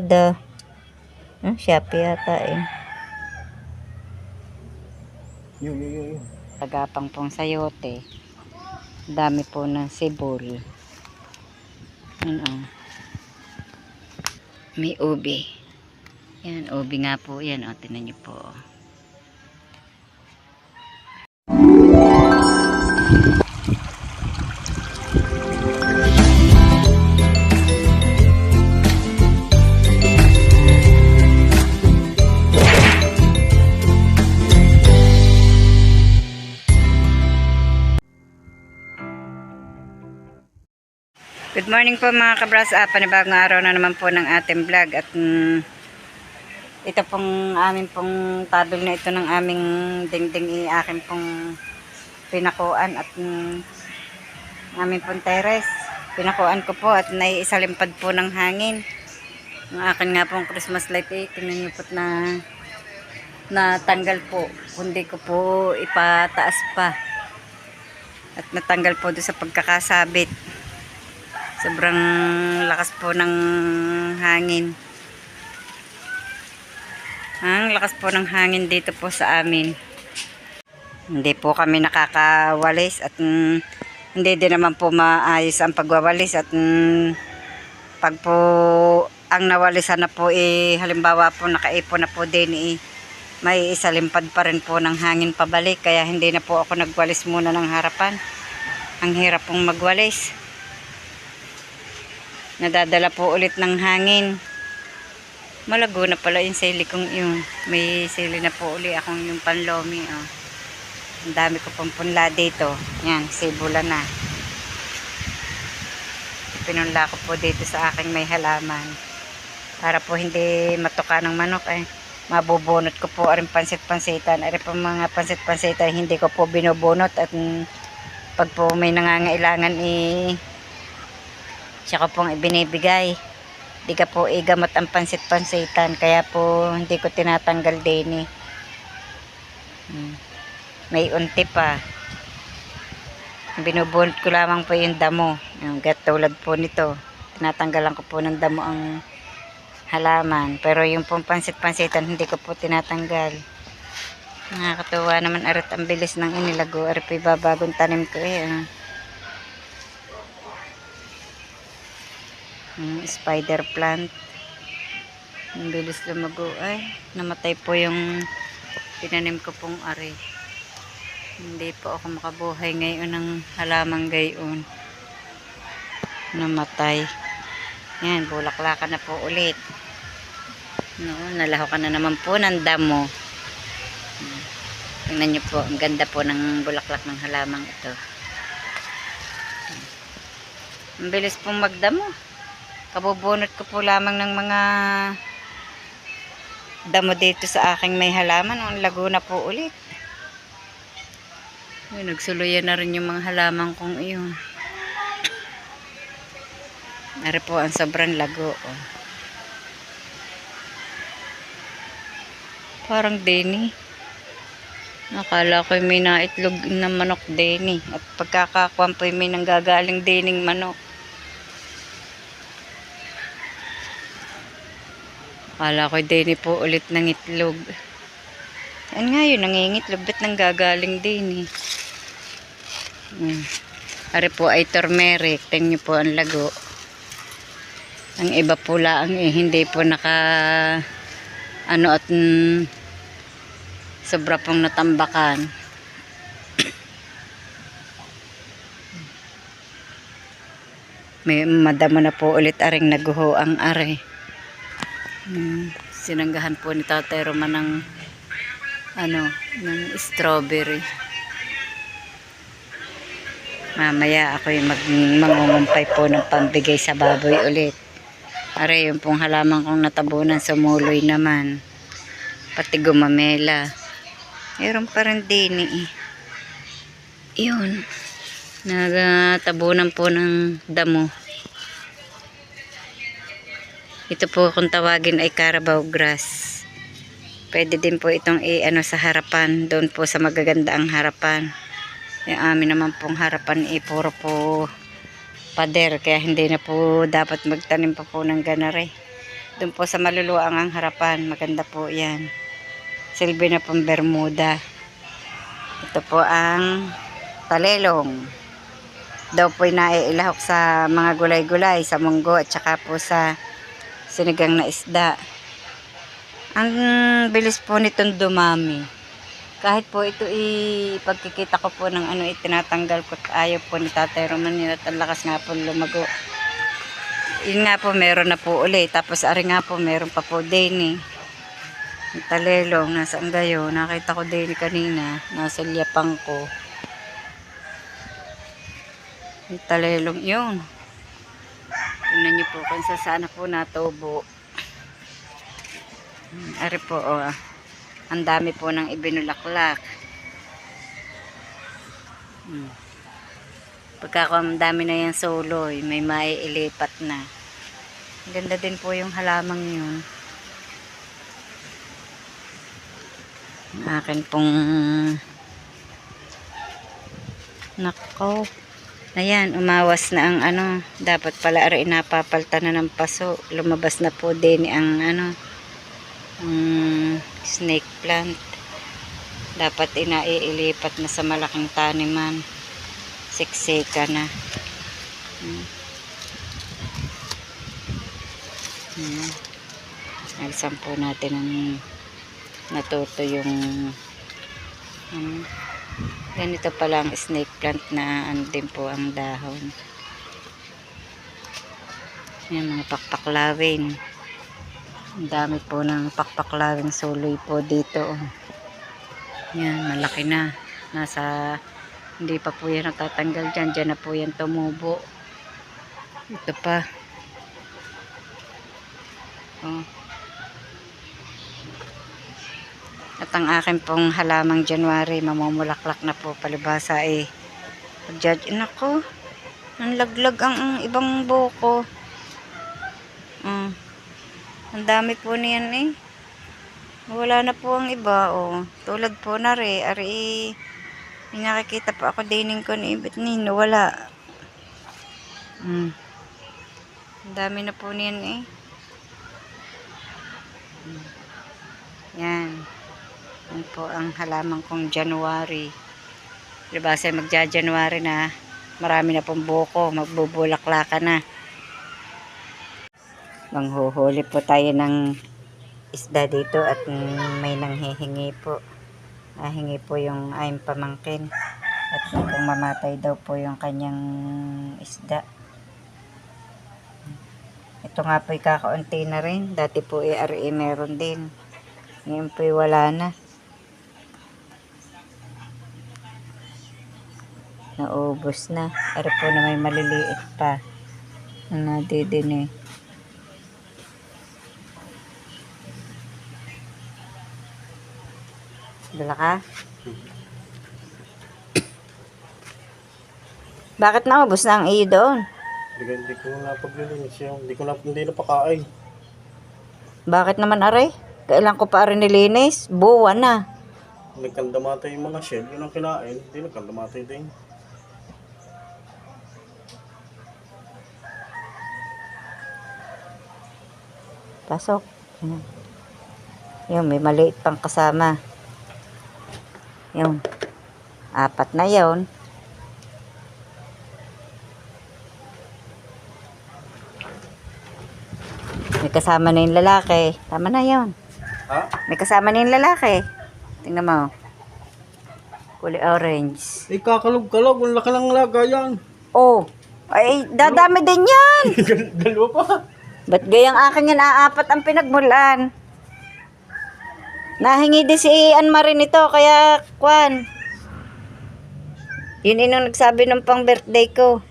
Lazada. Shopee yata eh. Yun. Tagapang pong sayote. Dami po ng sibol. May ubi. Yan, ubi nga po yan. Tingnan nyo po. Good morning po mga kabras. Panibagong araw na naman po ng ating vlog. At ito pong amin pong tabil na ito ng aming dingding akin pong pinakuan. At amin pong teres. Pinakuan ko po at naiisalimpad po ng hangin. Ang akin nga pong Christmas light tingnan niyo po na natanggal po. Kundi ko po ipataas pa. At natanggal po doon sa pagkakasabit. Sobrang lakas po ng hangin. Ang lakas po ng hangin dito po sa amin. Hindi po kami nakakawalis at hindi din naman po maayos ang pagwawalis at pag po ang nawalisan na po halimbawa po nakaipon na po din may isalimpad pa rin po ng hangin pabalik, kaya hindi na po ako nagwalis muna ng harapan. Ang hirap pong magwalis. Nadadala po ulit ng hangin. Malago na pala yung sili kong yun. May sili na po ulit akong yung panlomi. Ang dami ko pong punla dito. Yan, sibula na. Pinunla ko po dito sa aking may halaman. Para po hindi matuka ng manok mabubunot ko po aring pansit-pansitan. Ari po mga pansit-pansitan hindi ko po binubunot. At pag po may nangangailangan tsaka pong ibinibigay. Di ka po gamot ang pansit-pansitan. Kaya po hindi ko tinatanggal din May unti pa. Binubunot ko lamang po yung damo. Yung tulad po nito. Tinatanggalan ko po ng damo ang halaman. Pero yung pong pansit-pansitan hindi ko po tinatanggal. Nakakatuwa naman arit ang bilis ng inilago. Arit po ibabagong tanim ko spider plant. Ang bilis lumago. Namatay po yung tinanim ko pong ari. Hindi po ako makabuhay ngayon ng halamang gayon. Namatay. Yan, bulaklakan na po ulit. Nalaho ka na naman po ng damo. Tingnan nyo po, ang ganda po ng bulaklak ng halamang ito. Ang bilis pong magdamo. Kabubunot ko po lamang ng mga damo dito sa aking may halaman. Ang lago na po ulit. Nagsuluyan na rin yung mga halaman kong iyon. Ari po ang sobrang lago. Parang deni. Nakala ko may naitlog na manok deni. At pagkakakuan po may nanggagaling dening manok. Akala ko din po ulit ng itlog. Yan nga yun, nangingitlog. Ba't nang gagaling din Ari po ay turmeric. Tingnan nyo po ang lago. Ang iba po lang hindi po at sobra pong natambakan. May madamo na po ulit aring naguho ang ari. Sinanggahan po ni Tatay Roman ng strawberry. Mamaya ako yung mangungumpay po ng pambigay sa baboy ulit. Aray, yung pong halaman kong natabunan sumuloy naman. Pati gumamela. Meron pa rin din Yun. Nagtabunan po ng damo. Ito po kung tawagin ay Carabao grass. Pwede din po itong sa harapan. Doon po sa magaganda ang harapan. Yung amin naman pong harapan puro po pader. Kaya hindi na po dapat magtanim pa po ng ganare. Doon po sa maluluang ang harapan. Maganda po yan. Silbi na pong Bermuda. Ito po ang talelong. Daw po naiilahok sa mga gulay-gulay, sa munggo at saka po sa sinigang na isda. Ang bilis po nitong dumami. Kahit po ito pagkikita ko po ng itinatanggal ko at ayaw po ni Tatay Roman yun at ang lakas nga po lumago. Yun nga po meron na po uli. Tapos ari nga po meron pa po din yung talelong. Nasaan gayo? Nakita ko din kanina. Nasa liyapang ko. Yung talelong yun. Tingnan nyo po kung saan po natubo. Ari po ang dami po ng ibinulaklak. Pagka dami na yung soloy, may maiilipat na. Ganda din po yung halamang yun. Ang akin pong nako. Ayan, umawas na ang dapat pala rin napapalta na ng paso. Lumabas na po din ang snake plant. Dapat inaiilipat na sa malaking taniman. Siksika na. Nagsampo natin ang natuto yung ganito pala ang snake plant na din po ang dahon. Yan, mga pakpaklawin. Ang dami po ng pakpaklawing suloy po dito. Yan, malaki na. Hindi pa po yan natatanggal dyan. Dyan na po yan tumubo. Ito pa. At ang akin pong halamang January, mamumulaklak na po palibasa pag-judge. Nako, ang laglag ang ibang buko. Ang dami po niyan wala na po ang iba tulad po na ari may nakikita po ako dining ko ba't wala. Ang dami na po niyan yan. Yan po ang halaman kong January. Libasa magja-January na, marami na pong buko, magbubulaklaka na. Manghuhuli po tayo ng isda dito at may nanghihingi po. Nahingi po yung ayong pamangkin. At kung mamatay daw po yung kanyang isda. Ito nga po kakaunti na rin. Dati po meron din. Ngayon po wala na. Naubos na. Ari po na may maliliit pa. Nadidin Dala ka? Bakit naubos na ang iyo doon? Hindi ko napaglilinis yung, hindi napakain. Bakit naman aray? Kailan ko pa rin nilinis? Buwa na. Nagkandamatay yung mga shell, yun ang kinain. Hindi nagkandamatay din. Pasok. Yung may maliit pang kasama. Yung 4 na yun. May kasama na yung lalaki. Tama na yun. Ha? May kasama na yung lalaki. Tingnan mo. Kulay orange. Kakalog-kalog. Ang laki ng laga yan. Oh. Ay, dadami din yan. Dalawa pa. Ba't gayang akin yan 4 ang pinagmulan? Nahingi din si Anne-Marie nito, kaya kwan. Yun inong nagsabi ng pang birthday ko.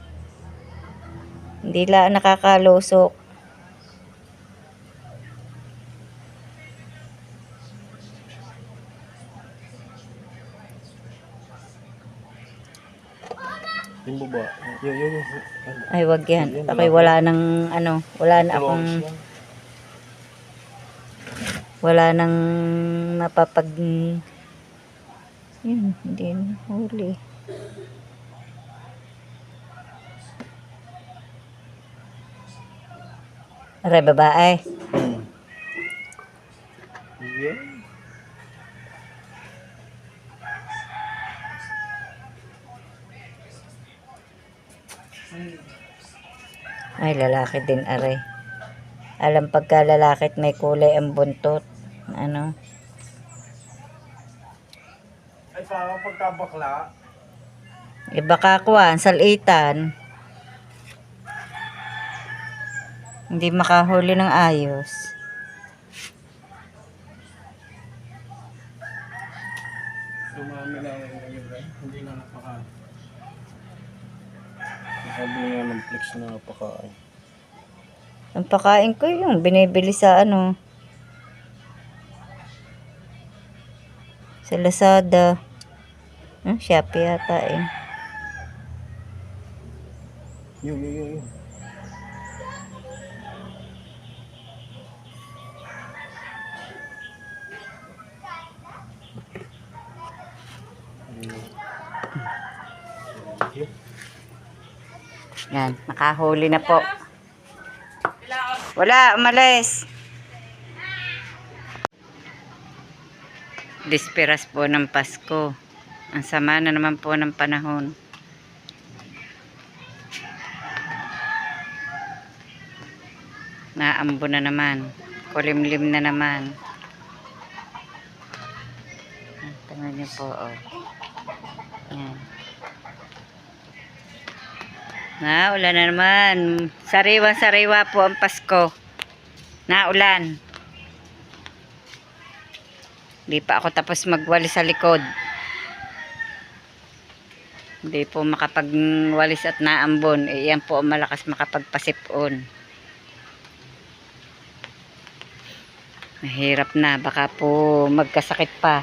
Hindi lang nakakalusok. Yung baba. Yun. Ay, wag yan. Okay, wala nang wala nang mapapag yun, hindi na huli. Aray, babae. Yeah. Ay, lalaki din, aray. Alam pagka lalaki at may kulay ang buntot. Ano? Ay, parang pagkabakla. Iba ka kuwan, salitan. Hindi makahuli ng ayos. Dumami na ngayon, right? Hindi na napakain. Sabi nga ng flex na napakain. Ang pakain ko yung binibili sa ano. Sa Lazada. Shopee yata eh. Yun. Yan, nakahuli na po. Wala, umalis. Disperas po ng Pasko. Ang sama na naman po ng panahon. Naambo na naman. Kulimlim na naman. Tingnan niyo po, oh. Yan. Naulan na naman. Sariwa-sariwa po ang Pasko. Naulan. Hindi pa ako tapos magwalis sa likod. Hindi po makapagwalis at naambon. Iyan po ang malakas makapagpasipon. Mahirap na. Baka po magkasakit pa.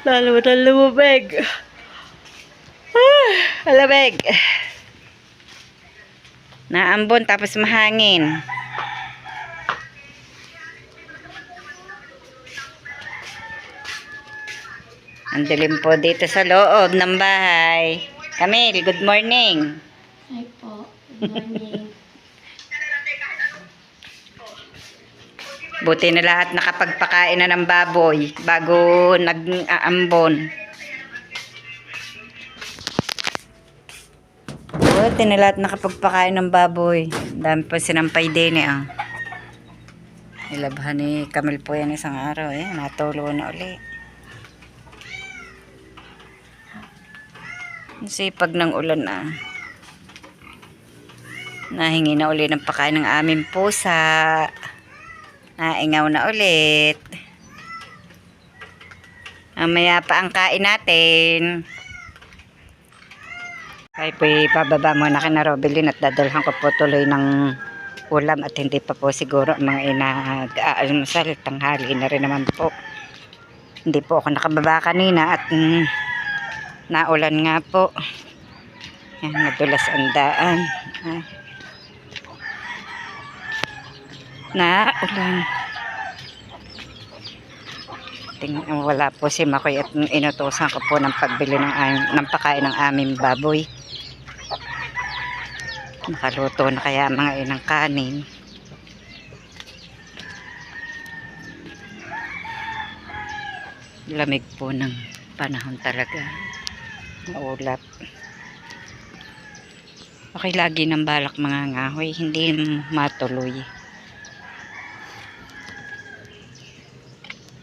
Lalo na lumubeg. Alamig. Naambon tapos mahangin. Ang dilim po dito sa loob ng bahay. Camille, good morning. Hi po. Good morning. Buti na lahat nakapagpakain na ng baboy bago nag-aambon. Buti na lahat nakapagpakain ng baboy. Dami pa sinampay din eh. Oh. Nilabhan ni Camille po yan isang araw eh. Natulo na uli. Sipag ng ulan ah. Nahingi na uli ng pakain ng aming pusa. Naingaw na ulit. Mamaya pa ang kain natin. Kaya po ibababa muna kina Robilin at dadalhan ko po tuloy ng ulam at hindi pa po siguro ang mga inag-aalmusal. Tanghali na rin naman po. Hindi po ako nakababa kanina at naulan nga po. Yan, nadulas ang daan. Naulan. Wala po si Makoy at inutusan ko po ng pagbili ng pagkain ng aming baboy. Nakaluto na kaya mga inang kanin. Lamig po ng panahon talaga. Maulap. Okay, lagi ng balak mga ngahoy, hindi matuloy.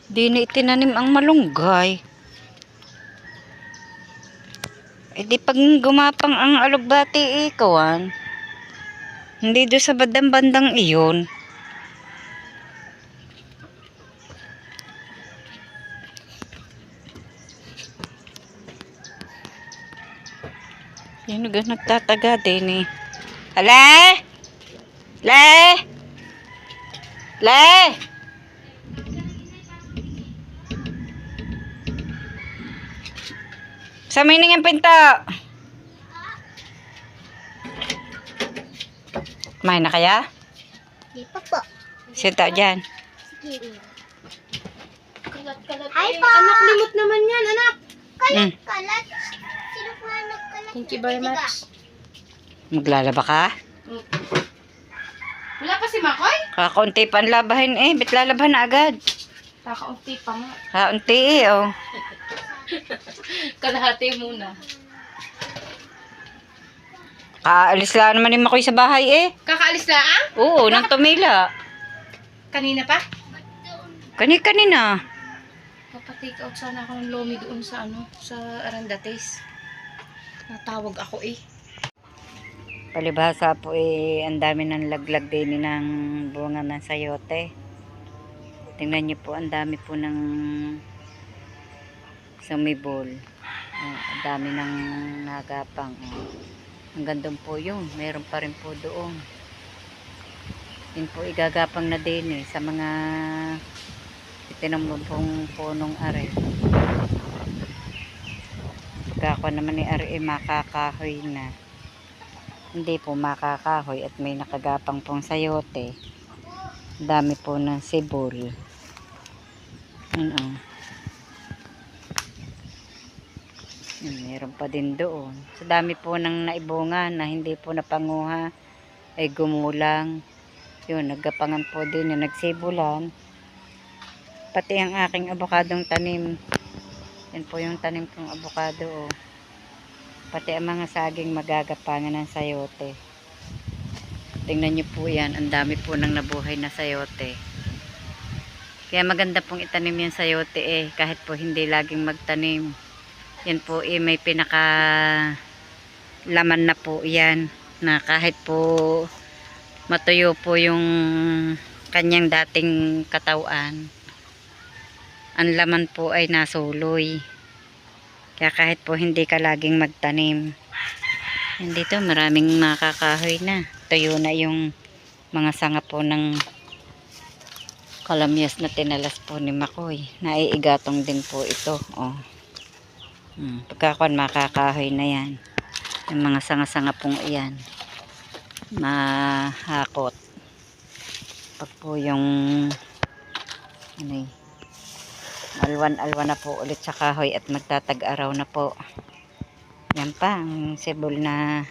Di na itinanim ang malunggay. E di pag gumapang ang alugbati ikawan, hindi doon sa bandang iyon. Yan nagtataga din eh. Hala! Le! Le! Sa may nang pinto. Kumain na kaya? Di pa po. Sinta dyan. Sige. Kalat-kalat. Hi po! Anak, limot naman yan, anak. Kalat-kalat. Sino po nagkalat? Thank you very much. Maglalaba ka? Wala pa si Makoy? Kakaunti pa ang labahin eh. Ba't lalabahan na agad? Kakaunti pa nga. Kaunti eh, oh. Kalahati muna. Kaalis lang naman ni Makoy sa bahay eh. Kakaalis lang? Oo, nang tumila. Kanina pa? Kanina. Papatake out sana ako ng lomi doon sa sa Arandates. Natawag ako eh. Palibhasa po eh, ang dami ng laglag din ng bunga ng sayote. Tingnan niyo po, ang dami po ng sumibol. Ang dami ng nagapang. Hanggang doon po yun. Meron pa rin po doon. Yun po igagapang na din eh, sa mga itinamubong punong are. Pagka ako naman ni are makakahoy na. Hindi po makakahoy at may nakagapang pong sayote. Dami po ng sibol. Meron pa din doon. Sa dami po ng naibunga na hindi po napanguha ay gumulang. Yun, naggapangan po din yung nagsibulan. Pati ang aking abokadong tanim. Yan po yung tanim kong abokado. Oh. Pati ang mga saging magagapangan ng sayote. Tingnan nyo po yan. Ang dami po ng nabuhay na sayote. Kaya maganda pong itanim yung sayote eh. Kahit po hindi laging magtanim. Yan po eh may pinaka laman na po yan. Na kahit po matuyo po yung kanyang dating katawan. Ang laman po ay nasuloy. Kaya kahit po hindi ka laging magtanim. Dito maraming makakahoy na. Tuyo na yung mga sanga po ng kalamyas na tinalas po ni Makoy. Naiigatong din po ito. Oh. Pagkakuan makakahoy na yan. Yung mga sanga-sanga pong iyan. Mahakot. Pag po yung alwan-alwan na po ulit sa kahoy at magtatag-araw na po. Yan pa ang sibol na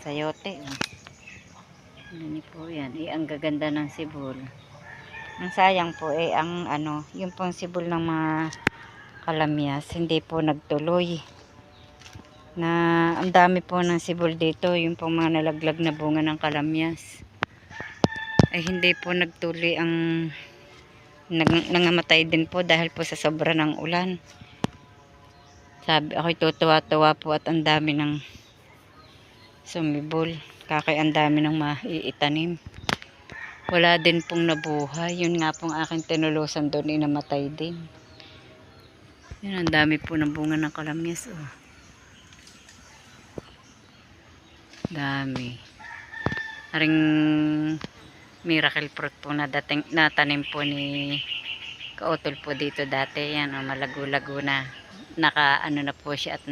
sayote. Yan po yan. Ang gaganda ng sibol. Ang sayang po ang yung pong sibol ng mga kalamyas hindi po nagtuloy. Na ang dami po ng sibol dito. Yung pong mga nalaglag na bunga ng kalamyas. Ay hindi po nagtuloy ang nangamatay din po dahil po sa sobra ng ulan. Sabi ako'y tutuwa-tuwa po at ang dami ng sumibol. Kakay ang dami ng maiitanim. Wala din pong nabuhay. Yun nga pong aking tinulusan doon inamatay din. Yun ang dami po ng bunga ng kalamyas. Oh. Dami. Aring miracle fruit po na tanim po ni Kautol po dito dati. Yan, malago-lago na. Naka na po siya at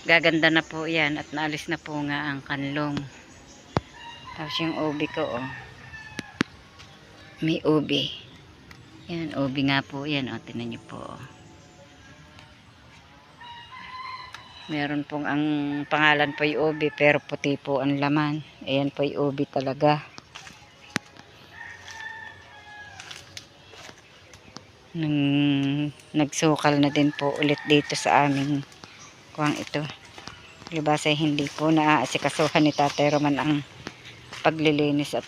gaganda na po yan at naalis na po nga ang kanlong. Tapos yung ubi ko may ubi. Yan, ubi nga po yan. Tingnan nyo po. Meron pong ang pangalan po yung ubi pero puti po ang laman. Ayan po yung ubi talaga. Nagsukal na din po ulit dito sa aming kuwang ito. Libasa hindi po naaasikasuhan ni Tatay Roman ang paglilinis at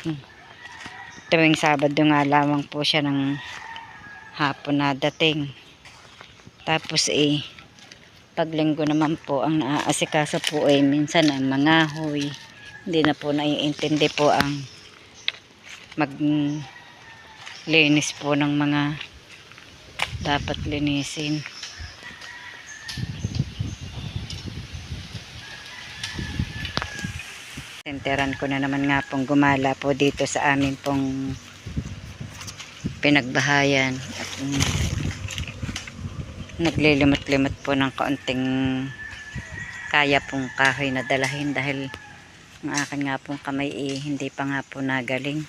tuwing Sabado nga lamang po siya ng hapon na dating. Tapos pag Linggo naman po ang naaasikaso po minsan ang mga hoy. Hindi na po naiintindi po ang maglinis po ng mga dapat linisin. Senteran ko na naman nga pong gumala po dito sa amin pong pinagbahayan at naglilimot-limot po ng kaunting kaya pong kahoy na dalahin dahil ang akin nga pong kamay hindi pa nga po nagaling.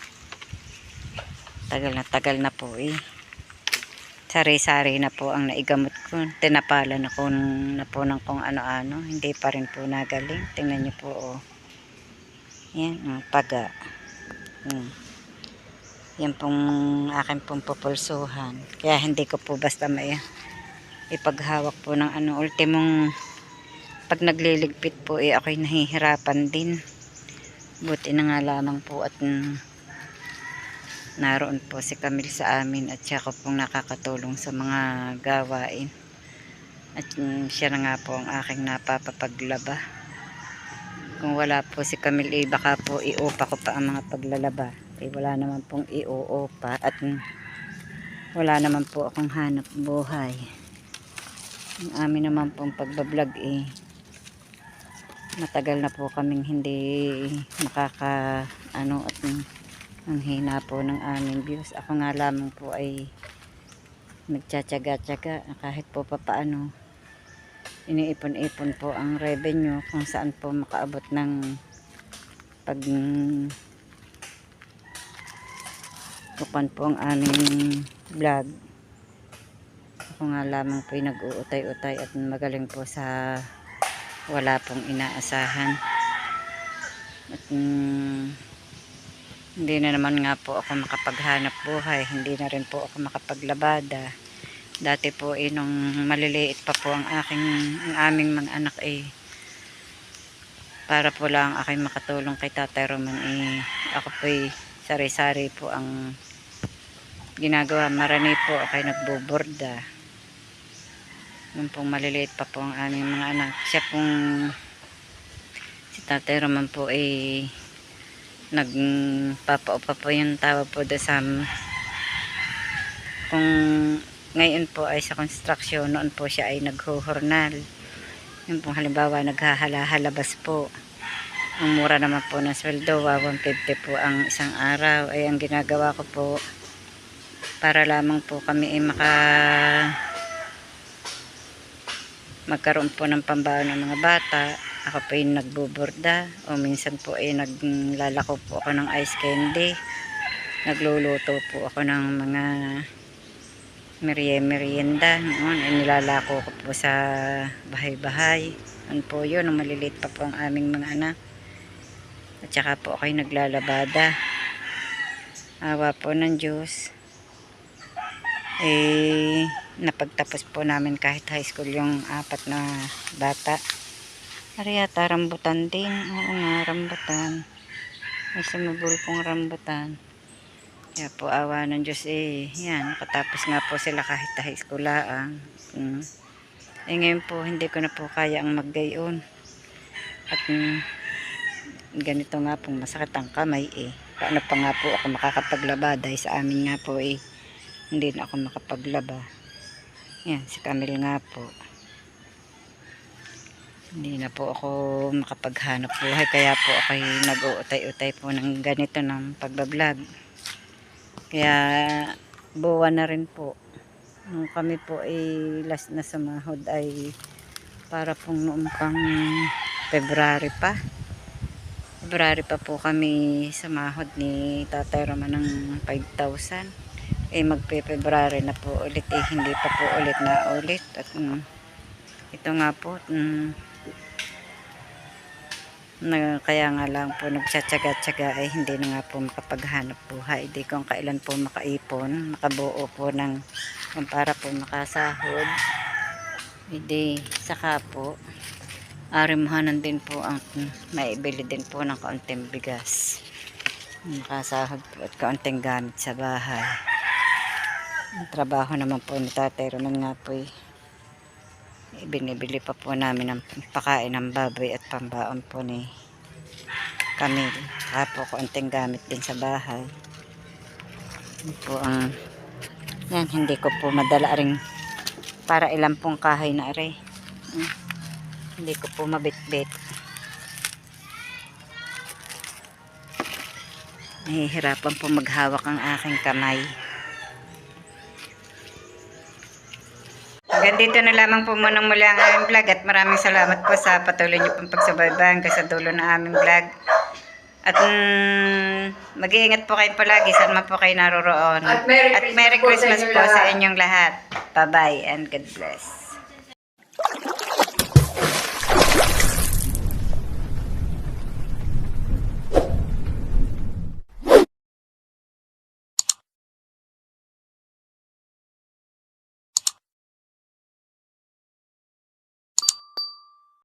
Tagal na po sari-sari na po ang naigamot ko. Tinapalan ako na po ng kung ano-ano. Hindi pa rin po nagaling. Tingnan niyo po, oh. Yan, paga. Yan pong akin pong pupulsuhan. Kaya hindi ko po basta may ipaghawak po ng ano. Ultimong pag nagliligpit po ako'y nahihirapan din. Buti na nga lamang po at naroon po si Camille sa amin at siya ko pong nakakatulong sa mga gawain. At siya na nga po ang aking napapapaglaba. Kung wala po si Camille, baka po iupa ko pa ang mga paglalaba. Wala naman pong iuupa at wala naman po akong hanap buhay. Ang amin naman pong pagbablog matagal na po kaming hindi makaka at ang hina po ng aming views. Ako nga lamang po ay nagtsatsaga-tsaga kahit po papaano iniipon-ipon po ang revenue kung saan po makaabot ng pag kupan po ang aming vlog. Ako nga lamang po ay nag-uutay-utay at magaling po sa wala pong inaasahan. At hindi na naman nga po ako makapaghanap buhay. Hindi na rin po ako makapaglabada. Dati po nung maliliit pa po ang aming mga anak para po lang aking makatulong kay Tatay Roman ako po sari-sari po ang ginagawa. Marami po ako nagboborda. Nung pong maliliit pa po ang aming mga anak. Siya pong si Tatay Roman po nagpapaupa po yung tawag po doon sa kung ngayon po ay sa construction, noon po siya ay naghuhurnal. Yung pong halimbawa naghahala-halabas po. Ang mura naman po ng sweldo, 150 po ang isang araw. Ay ang ginagawa ko po para lamang po kami magkaroon po ng pambaon ng mga bata. Ako po yung nagbuborda o minsan po naglalako po ako ng ice candy. Nagluluto po ako ng mga merienda. Noon nilalako ko po sa bahay-bahay. Ano po yun, nung maliliit pa po ang aming mga anak. At saka po ako'y naglalabada. Awa po ng Diyos. Napagtapos po namin kahit high school yung 4 na bata. Ariyata, rambutan din. Oo nga, rambutan. May sumabul pong rambutan. Kaya po awa ng Diyos yan, nakatapos nga po sila kahit high school lang. Ngayon po hindi ko na po kaya ang maggayon. At ganito nga pong masakit ang kamay Paano pa nga po ako makakapaglaba dahil sa amin nga po hindi na ako makapaglaba. Yan, si Camille nga po. Hindi na po ako makapaghanap buhay. Kaya po ako nag-uutay-utay po ng ganito ng pagbablog. Kaya buwan na rin po. Nung kami po last na sumahod ay para pong noong pang February pa. February pa po kami sumahod ni Tatay Roman ng 5,000. Magpe-February na po ulit hindi pa po ulit na ulit. At ito nga po kaya nga lang po nagtsatsaga-tsaga hindi na nga po makapaghanap buhay. Di kung kailan po makaipon, makabuo po ng para po makasahod. Hindi saka po arimuhanan din po ang maibili din po ng kaunting bigas. Makasahod po at kaunting gamit sa bahay. Ang trabaho naman po ni Tatay Roman nga po binibili pa po namin ng pakain ng baboy at pambaon po ni Camille. Kaya po kaunting gamit din sa bahay. Po yan, hindi ko po madala ring para ilang pong kahoy na are. Hindi ko po mabitbit. Nahihirapan po maghawak ang aking kamay. Hanggang dito na lamang po muna muli ang aming vlog at maraming salamat po sa patuloy niyo pong pagsubaybay hanggang sa dulo ng aming vlog. At mag-iingat po kayo palagi saan man po kayo naroroon. At Merry Christmas Merry po sa Christmas inyo po sa lahat. inyong lahat. Bye-bye and God bless.